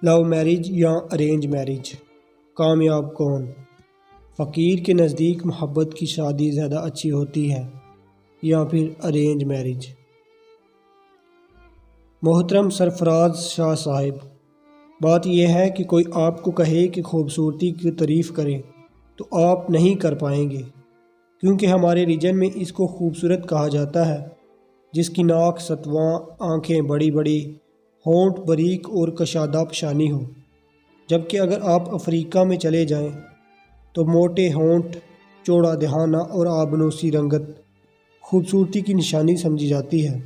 Love marriage یا arrange marriage, کامیاب کون؟ فقیر کے نزدیک محبت کی شادی زیادہ اچھی ہوتی ہے یا پھر ارینج میرج؟ محترم سرفراز شاہ صاحب، بات یہ ہے کہ کوئی آپ کو کہے کہ خوبصورتی کی تعریف کرے تو آپ نہیں کر پائیں گے، کیونکہ ہمارے ریجن میں اس کو خوبصورت کہا جاتا ہے جس کی ناک ستواں، آنکھیں بڑی بڑی، ہونٹ باریک اور کشادہ پیشانی ہو، جبکہ اگر آپ افریقہ میں چلے جائیں تو موٹے ہونٹ، چوڑا دہانہ اور آبنوسی رنگت خوبصورتی کی نشانی سمجھی جاتی ہے۔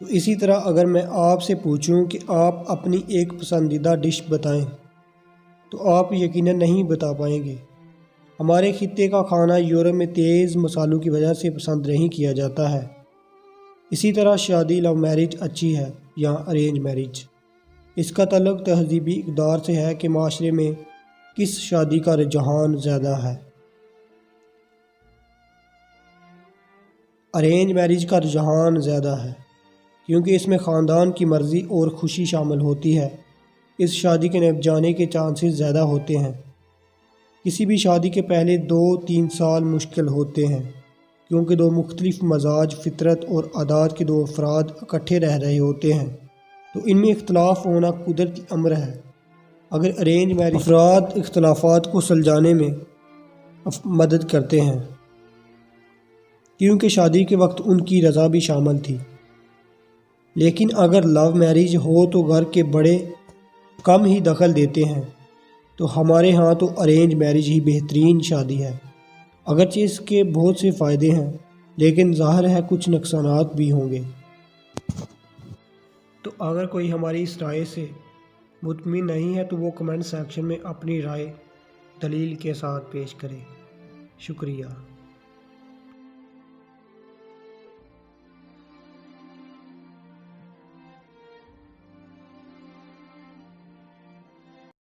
تو اسی طرح اگر میں آپ سے پوچھوں کہ آپ اپنی ایک پسندیدہ ڈش بتائیں تو آپ یقیناً نہیں بتا پائیں گے۔ ہمارے خطے کا کھانا یورپ میں تیز مصالحوں کی وجہ سے پسند نہیں کیا جاتا ہے۔ اسی طرح شادی لو میرج اچھی ہے یا ارینج میرج، اس کا تعلق تہذیبی اقدار سے ہے کہ معاشرے میں کس شادی کا رجحان زیادہ ہے۔ ارینج میرج کا رجحان زیادہ ہے کیونکہ اس میں خاندان کی مرضی اور خوشی شامل ہوتی ہے۔ اس شادی کے نپ جانے کے چانسز زیادہ ہوتے ہیں۔ کسی بھی شادی کے پہلے 2-3 سال مشکل ہوتے ہیں کیونکہ دو مختلف مزاج، فطرت اور عادات کے دو افراد اکٹھے رہ رہے ہوتے ہیں، تو ان میں اختلاف ہونا قدرتی امر ہے۔ اگر ارینج میرج افراد اختلافات کو سلجھانے میں مدد کرتے ہیں کیونکہ شادی کے وقت ان کی رضا بھی شامل تھی، لیکن اگر لو میرج ہو تو گھر کے بڑے کم ہی دخل دیتے ہیں، تو ہمارے ہاں تو ارینج میرج ہی بہترین شادی ہے۔ اگرچہ اس کے بہت سے فائدے ہیں لیکن ظاہر ہے کچھ نقصانات بھی ہوں گے۔ تو اگر کوئی ہماری اس رائے سے مطمئن نہیں ہے تو وہ کمنٹ سیکشن میں اپنی رائے دلیل کے ساتھ پیش کرے۔ شکریہ۔